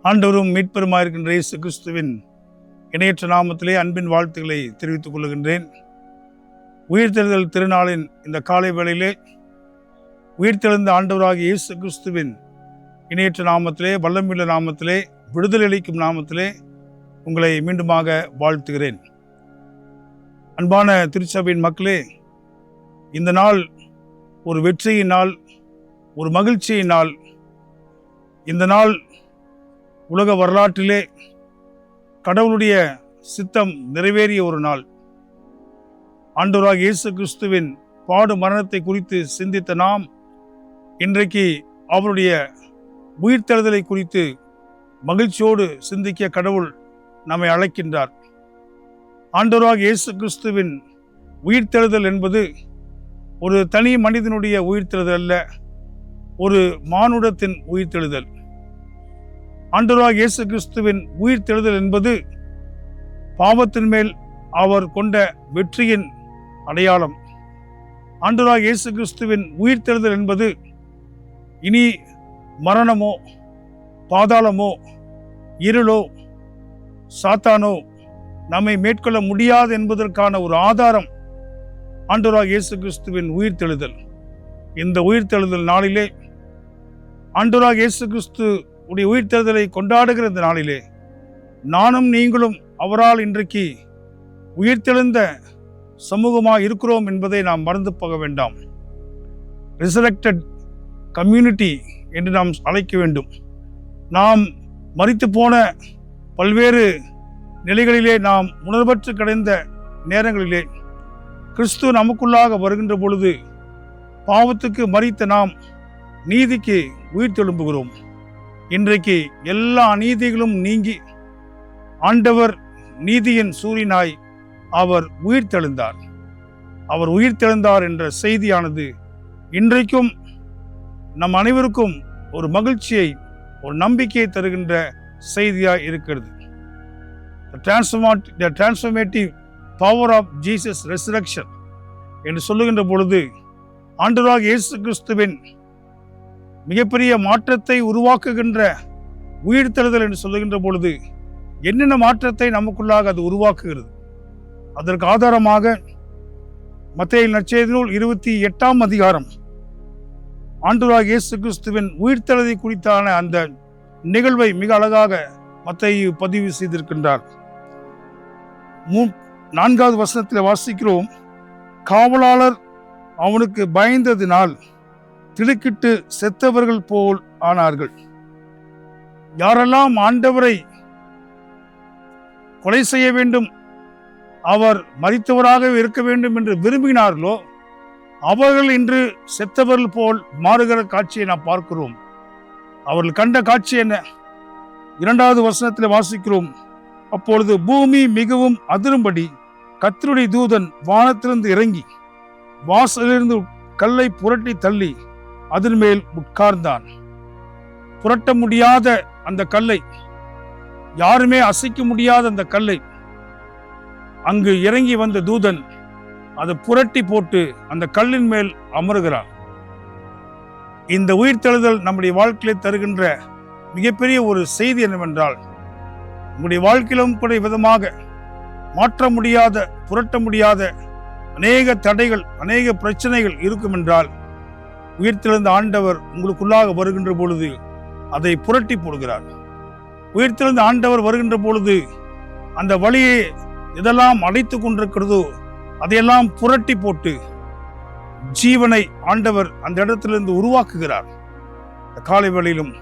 ஆண்டவரும் மீட்பெருமாயிருக்கின்ற இயேசு கிறிஸ்துவின் இணையற்ற நாமத்திலே அன்பின் வாழ்த்துக்களை தெரிவித்துக் கொள்கின்றேன். உயிர்த்தெழுதல் திருநாளின் இந்த காலை வேளையிலே உயிர்த்தெழுந்த ஆண்டவராகிய இயேசு கிறிஸ்துவின் இணையற்ற நாமத்திலே, வல்லமையுள்ள நாமத்திலே, விடுதலை அளிக்கும் நாமத்திலே உங்களை மீண்டுமாக வாழ்த்துகிறேன். அன்பான திருச்சபையின் மக்களே, இந்த நாள் ஒரு வெற்றியின் நாள், ஒரு மகிழ்ச்சியின் நாள். இந்த நாள் உலக வரலாற்றிலே கடவுளுடைய சித்தம் நிறைவேறிய ஒரு நாள். ஆண்டவராகிய இயேசு கிறிஸ்துவின் பாடு மரணத்தை குறித்து சிந்தித்த நாம் இன்றைக்கு அவருடைய உயிர்த்தெழுதலை குறித்து மகிழ்ச்சியோடு சிந்திக்க கடவுள் நம்மை அழைக்கின்றார். ஆண்டவராகிய இயேசு கிறிஸ்துவின் உயிர்த்தெழுதல் என்பது ஒரு தனி மனிதனுடைய உயிர்த்தெழுதல் அல்ல, ஒரு மானுடத்தின் உயிர்த்தெழுதல். ஆண்டவராகிய இயேசு கிறிஸ்துவின் உயிர்த்தெழுதல் என்பது பாவத்தின் மேல் அவர் கொண்ட வெற்றியின் அடையாளம். ஆண்டவராகிய இயேசு கிறிஸ்துவின் உயிர்த்தெழுதல் என்பது இனி மரணமோ, பாதாளமோ, இருளோ, சாத்தானோ நம்மை மேற்கொள்ள முடியாது என்பதற்கான ஒரு ஆதாரம் ஆண்டவராகிய இயேசு கிறிஸ்துவின் உயிர்த்தெழுதல். இந்த உயிர்த்தெழுதல் நாளிலே, ஆண்டவராகிய இயேசு கிறிஸ்து உடைய உயிர்த்தெழுதலை கொண்டாடுகிற இந்த நாளிலே நானும் நீங்களும் அவரால் இன்றைக்கு உயிர்த்தெழுந்த சமூகமாக இருக்கிறோம் என்பதை நாம் மறந்து போக வேண்டாம். ரிசரக்டட் கம்யூனிட்டி என்று நாம் அழைக்க வேண்டும். நாம் மரித்து போன பல்வேறு நிலைகளிலே, நாம் உணர்வற்று கிடைந்த நேரங்களிலே கிறிஸ்து நமக்குள்ளாக வருகின்ற பொழுது பாவத்துக்கு மரித்த நாம் நீதிக்கு உயிர்த்தெழும்புகிறோம். இன்றைக்கு எல்லா அநீதிகளும் நீங்கி ஆண்டவர் நீதியின் சூரியனாய் அவர் உயிர்த்தெழுந்தார். அவர் உயிர்த்தெழுந்தார் என்ற செய்தியானது இன்றைக்கும் நம் அனைவருக்கும் ஒரு மகிழ்ச்சியை, ஒரு நம்பிக்கையை தருகின்ற செய்தியாய் இருக்கிறது. The transformative power of Jesus resurrection என்று சொல்லுகின்ற பொழுது ஆண்டவராகிய இயேசு கிறிஸ்துவின் மிகப்பெரிய மாற்றத்தை உருவாக்குகின்ற உயிர்த்தெழுதல் என்று சொல்லுகின்ற பொழுது என்னென்ன மாற்றத்தை நமக்குள்ளாக அது உருவாக்குகிறது? அதற்கு ஆதாரமாக மத்தேயு நற்செய்தி நூல் 28ஆம் அதிகாரம் ஆண்டவராகிய இயேசு கிறிஸ்துவின் உயிர்த்தெழுதலை குறித்தான அந்த நிகழ்வை மிக அழகாக மத்தேயு பதிவு செய்திருக்கின்றார். 4வது வசனத்தில் வாசிக்கிறோம், காவலாளர் அவனுக்கு பயந்ததினால் திடுக்கிட்டு செத்தவர்கள் போல் ஆனார்கள். யாரெல்லாம் ஆண்டவரை கொலை செய்ய வேண்டும், அவர் மரித்தவராக இருக்க வேண்டும் என்று விரும்பினார்களோ அவர்கள் இன்று செத்தவர்கள் போல் மாறுகிற காட்சியை நாம் பார்க்கிறோம். அவர்கள் கண்ட காட்சி என்ன? 2வது வசனத்தில் வாசிக்கிறோம், அப்பொழுது பூமி மிகவும் அதிரும்படி கர்த்தருடைய தூதன் வானத்திலிருந்து இறங்கி வாசலிலிருந்து கல்லை புரட்டி தள்ளி அதன் மேல் உட்கார்ந்தான். புரட்ட முடியாத அந்த கல்லை, யாருமே அசைக்க முடியாத அந்த கல்லை அங்கு இறங்கி வந்த தூதன் அதை புரட்டி போட்டு அந்த கல்லின் மேல் அமருகிறான். இந்த உயிர்த்தெழுதல் நம்முடைய வாழ்க்கையிலே தருகின்ற மிகப்பெரிய ஒரு செய்தி என்னவென்றால், நம்முடைய வாழ்க்கையிலும் கூட விதமாக மாற்ற முடியாத, புரட்ட முடியாத அநேக தடைகள், அநேக பிரச்சனைகள் இருக்கும் என்றால், உயிர்த்தெழுந்த ஆண்டவர் உங்களுக்குள்ளாக வருகின்ற பொழுது அதை புரட்டி போடுகிறார். உயிர்த்தெழுந்த ஆண்டவர் வருகின்ற பொழுது அந்த வழியை எதெல்லாம் அடைத்து கொண்டிருக்கிறதோ அதையெல்லாம் புரட்டி போட்டு ஜீவனை ஆண்டவர் அந்த இடத்திலிருந்து உருவாக்குகிறார். இந்த காலை வேளையிலும்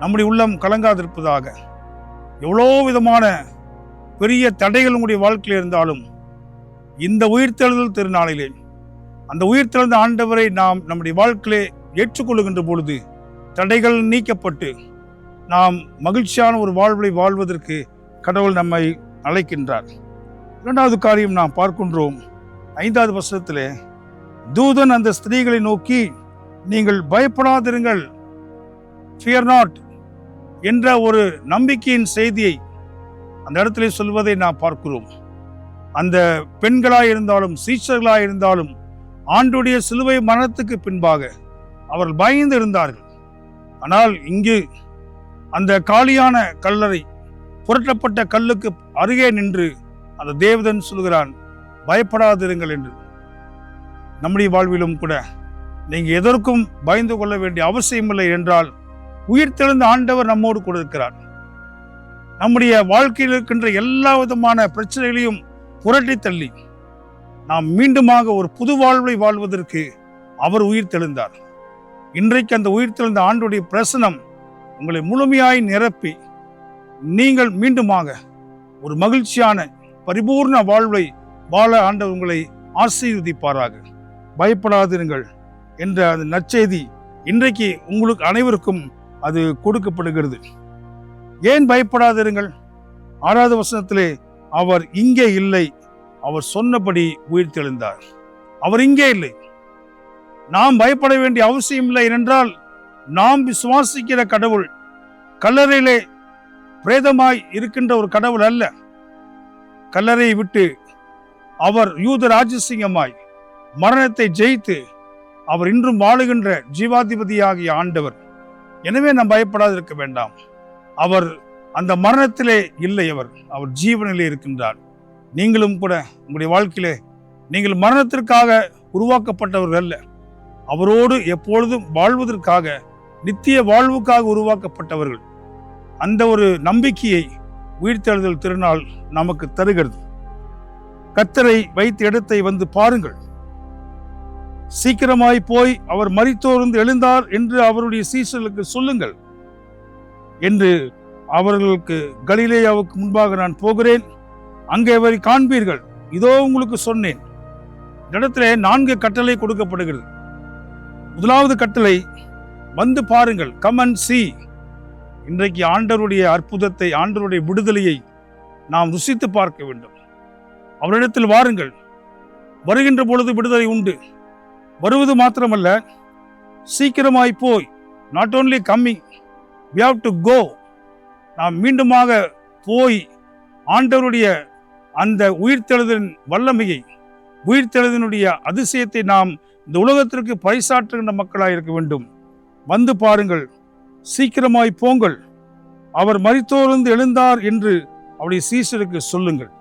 நம்முடைய உள்ளம் கலங்காதிருப்பதாக. எவ்வளோ விதமான பெரிய தடைகள் உங்களுடைய வாழ்க்கையில் இருந்தாலும் இந்த உயிர்த்தெழுதல் திருநாளிலே அந்த உயிர்த்தெழுந்த ஆண்டவரை நாம் நம்முடைய வாழ்க்கையிலே ஏற்றுக்கொள்கின்ற பொழுது தடைகள் நீக்கப்பட்டு நாம் மகிழ்ச்சியான ஒரு வாழ்வை வாழ்வதற்கு கடவுள் நம்மை அழைக்கின்றார். 2வது காரியம் நாம் பார்க்கின்றோம். 5வது வசனத்திலே தூதன் அந்த ஸ்திரீகளை நோக்கி, நீங்கள் பயப்படாதிருங்கள், fear not என்ற ஒரு நம்பிக்கையின் செய்தியை அந்த இடத்திலே சொல்வதை நாம் பார்க்கிறோம். அந்த பெண்களாய் இருந்தாலும் சீஷர்களாய் இருந்தாலும் ஆண்டுடைய சிலுவை மரணத்துக்கு பின்பாக அவர்கள் பயந்து இருந்தார்கள். ஆனால் இங்கு அந்த காலியான கல்லறை, புரட்டப்பட்ட கல்லுக்கு அருகே நின்று அந்த தேவதன் சொல்கிறான், பயப்படாதிருங்கள் என்று. நம்முடைய வாழ்விலும் கூட நீங்க எதற்கும் பயந்து கொள்ள வேண்டிய அவசியமில்லை என்றால், உயிர்த்தெழுந்த ஆண்டவர் நம்மோடு கூட இருக்கிறார். நம்முடைய வாழ்க்கையில் இருக்கின்ற எல்லா விதமான பிரச்சனைகளையும் புரட்டி தள்ளி நாம் மீண்டுமாக ஒரு புது வாழ்வை வாழ்வதற்கு அவர் உயிர்த்தெழுந்தார். இன்றைக்கு அந்த உயிர்த்தெழுந்த ஆண்டுடைய பிரசனம் உங்களை முழுமையாய் நிரப்பி நீங்கள் மீண்டுமாக ஒரு மகிழ்ச்சியான பரிபூர்ண வாழ்வை வாழ ஆண்டவர் உங்களை ஆசீர்வதிப்பாராக. பயப்படாதிருங்கள் என்ற அந்த நற்செய்தி இன்றைக்கு உங்களுக்கு அனைவருக்கும் அது கொடுக்கப்படுகிறது. ஏன் பயப்படாதிருங்கள்? 6வது வசனத்திலே அவர் இங்கே இல்லை, அவர் சொன்னபடி உயிர்த்தெழுந்தார். அவர் இங்கே இல்லை. நாம் பயப்பட வேண்டிய அவசியம் இல்லை. ஏனென்றால் நாம் விசுவாசிக்கிற கடவுள் கல்லறையிலே பிரேதமாய் இருக்கின்ற ஒரு கடவுள் அல்ல. கல்லறையை விட்டு அவர் யூத ராஜசிங்கமாய் மரணத்தை ஜெயித்து அவர் இன்றும் வாழுகின்ற ஜீவாதிபதியாகிய ஆண்டவர். எனவே நாம் பயப்படாதிருக்க வேண்டாம். அவர் அந்த மரணத்திலே இல்லை, அவர் ஜீவனிலே இருக்கின்றார். நீங்களும் கூட உங்களுடைய வாழ்க்கையிலே நீங்கள் மரணத்திற்காக உருவாக்கப்பட்டவர்கள் அல்ல, அவரோடு எப்பொழுதும் வாழ்வதற்காக, நித்திய வாழ்வுக்காக உருவாக்கப்பட்டவர்கள். அந்த ஒரு நம்பிக்கையை உயிர்த்தெழுதல் திருநாள் நமக்கு தருகிறது. கர்த்தரை வைத்த இடத்தை வந்து பாருங்கள், சீக்கிரமாய் போய் அவர் மரித்தோர்ந்து எழுந்தார் என்று அவருடைய சீஷர்களுக்கு சொல்லுங்கள் என்று அவர்களுக்கு, கலிலேயாவுக்கு முன்பாக நான் போகிறேன், அங்கே அவரை காண்பீர்கள், இதோ உங்களுக்கு சொன்னேன். இந்த இடத்துல 4 கட்டளை கொடுக்கப்படுகிறது. முதலாவது கட்டளை, வந்து பாருங்கள், கம் அண்ட் சீ. இன்றைக்கு ஆண்டவருடைய அற்புதத்தை, ஆண்டவருடைய விடுதலையை நாம் ருசித்து பார்க்க வேண்டும். அவரிடத்தில் வாருங்கள். வருகின்ற பொழுது விடுதலை உண்டு. வருவது மாத்திரமல்ல, சீக்கிரமாய் போய், not only coming, we have to go. நாம் மீண்டுமாக போய் ஆண்டவருடைய அந்த உயிர்த்தெழுதலின் வல்லமையை, உயிர்த்தெழுதலினுடைய அதிசயத்தை நாம் இந்த உலகத்திற்கு பறைசாற்றுகின்ற மக்களாக இருக்க வேண்டும். வந்து பாருங்கள், சீக்கிரமாய் போங்கள், அவர் மரித்தோர்ந்து எழுந்தார் என்று அவருடைய சீஷருக்கு சொல்லுங்கள்.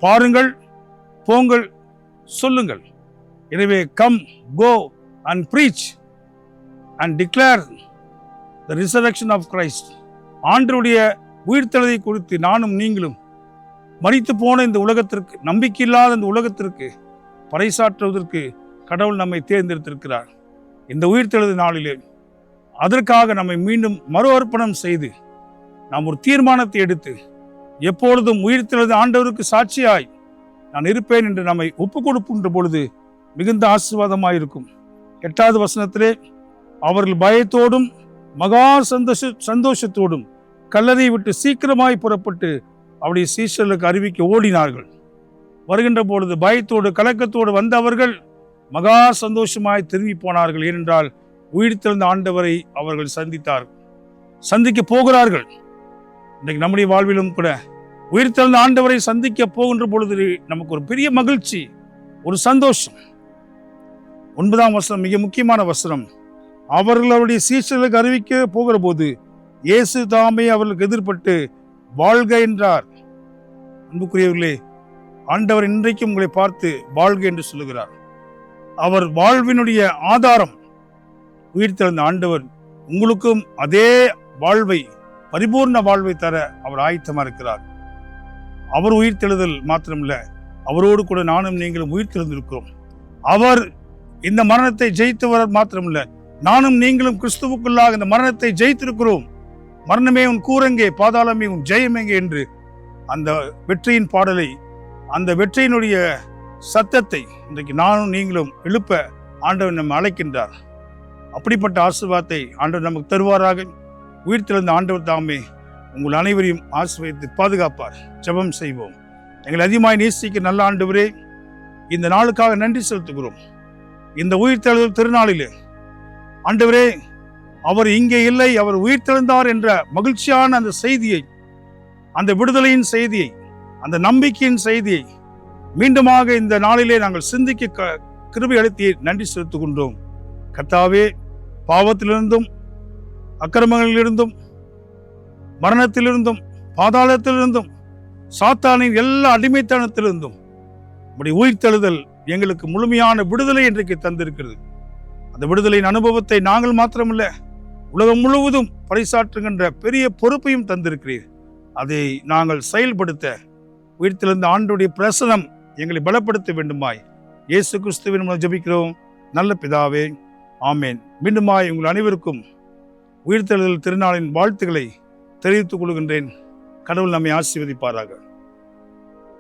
பாருங்கள், போங்கள், சொல்லுங்கள். எனவே come, go and preach and declare the resurrection of Christ. ஆண்டவருடைய உயிர்த்தெழுதலை குறித்து நானும் நீங்களும் மரித்து போன இந்த உலகத்திற்கு, நம்பிக்கையில்லாத இந்த உலகத்திற்கு பறைசாற்றுவதற்கு கடவுள் நம்மை தேர்ந்தெடுத்திருக்கிறார். இந்த உயிர்த்தெழுதல் நாளிலே அதற்காக நம்மை மீண்டும் மறு அர்ப்பணம் செய்து நாம் ஒரு தீர்மானத்தை எடுத்து, எப்பொழுதும் உயிர்த்தெழுந்த ஆண்டவருக்கு சாட்சியாய் நான் இருப்பேன் என்று நம்மை ஒப்புக் கொடுக்கின்ற பொழுது மிகுந்த ஆசீர்வாதமாயிருக்கும். 8வது வசனத்திலே, அவர்கள் பயத்தோடும் மகா சந்தோஷத்தோடும் கல்லறையை விட்டு சீக்கிரமாய் புறப்பட்டு அவருடைய சீஷர்களுக்கு அறிவிக்க ஓடினார்கள். வருகின்ற பொழுது பயத்தோடு கலக்கத்தோடு வந்த அவர்கள் மகா சந்தோஷமாய் திரும்பி போனார்கள். ஏனென்றால் உயிர்த்தெழுந்த ஆண்டவரை அவர்கள் சந்திக்க போகிறார்கள். இன்றைக்கு நம்முடைய வாழ்விலும் கூட உயிர்த்தெழுந்த ஆண்டவரை சந்திக்க போகின்ற பொழுது நமக்கு ஒரு பெரிய மகிழ்ச்சி, ஒரு சந்தோஷம். 9ஆம் வசனம் மிக முக்கியமான வசனம். அவர்கள் அவருடைய சீஷர்களுக்கு அறிவிக்க போகிற போது இயேசு தாமே அவர்களுக்கு எதிர்பட்டு வாழ்க என்றார். அன்புக்குரியவர்களே, ஆண்டவர் இன்றைக்கும் உங்களை பார்த்து வாழ்க என்று சொல்லுகிறார். அவர் வாழ்வினுடைய ஆதாரம். உயிர்த்தெழுந்த ஆண்டவர் உங்களுக்கும் அதே வாழ்வை, பரிபூர்ண வாழ்வை தர அவர் ஆயத்தமா இருக்கிறார். அவர் உயிர்த்தெழுதல் மாத்திரமில்ல, அவரோடு கூட நானும் நீங்களும் உயிர்த்தெழுந்திருக்கிறோம். அவர் இந்த மரணத்தை ஜெயித்தவர் மாத்திரமில்ல, நானும் நீங்களும் கிறிஸ்துவுக்குள்ளாக இந்த மரணத்தை ஜெயித்திருக்கிறோம். மரணமே உன் கூரங்கே, பாதாளமே உன் ஜெயமெங்கே என்று அந்த வெற்றியின் பாடலை, அந்த வெற்றியினுடைய சத்தத்தை இன்றைக்கு நானும் நீங்களும் எழுப்ப ஆண்டவர் நம்மை அழைக்கின்றார். அப்படிப்பட்ட ஆசீர்வாதத்தை ஆண்டவர் நமக்கு தருவாராக. உயிர்த்தெழுந்த ஆண்டவர் தாமே உங்கள் அனைவரையும் ஆசீர்வதித்து பாதுகாப்பார். ஜெபம் செய்வோம். எங்களை அதிகமாய் நேசிக்க நல்ல ஆண்டவரே, இந்த நாளுக்காக நன்றி செலுத்துகிறோம். இந்த உயிர்த்தெழுதல் திருநாளிலே ஆண்டவரே, அவர் இங்கே இல்லை, அவர் உயிர்த்தெழுந்தார் என்ற மகிழ்ச்சியான அந்த செய்தியை, அந்த விடுதலையின் செய்தியை, அந்த நம்பிக்கையின் செய்தியை மீண்டுமாக இந்த நாளிலே நாங்கள் சிந்திக்க கிருபை அளித்து நன்றி செலுத்துகின்றோம். கர்த்தாவே, பாவத்திலிருந்தும் அக்கிரமங்களிலிருந்தும் மரணத்திலிருந்தும் பாதாளத்திலிருந்தும் சாத்தானின் எல்லா அடிமைத்தனத்திலிருந்தும் நம்முடைய உயிர்த்தெழுதல் எங்களுக்கு முழுமையான விடுதலை இன்றைக்கு தந்திருக்கிறது. அந்த விடுதலையின் அனுபவத்தை நாங்கள் மாத்திரமல்ல, உலகம் முழுவதும் பறைசாற்றுகின்ற பெரிய பொறுப்பையும் தந்திருக்கிறீர். அதை நாங்கள் செயல்படுத்த உயிர்த்தெழுந்த ஆண்டவருடைய பிரசனம் எங்களை பலப்படுத்த வேண்டுமாய் இயேசு கிறிஸ்துவின் மூலம் ஜெபிக்கிறோம் நல்ல பிதாவே, ஆமேன். மீண்டுமாய் உங்கள் அனைவருக்கும் உயிர்த்தெழுதல் திருநாளின் வாழ்த்துக்களை தெரிவித்துக் கொள்கின்றேன். கடவுள் நம்மை ஆசீர்வதிப்பாராக.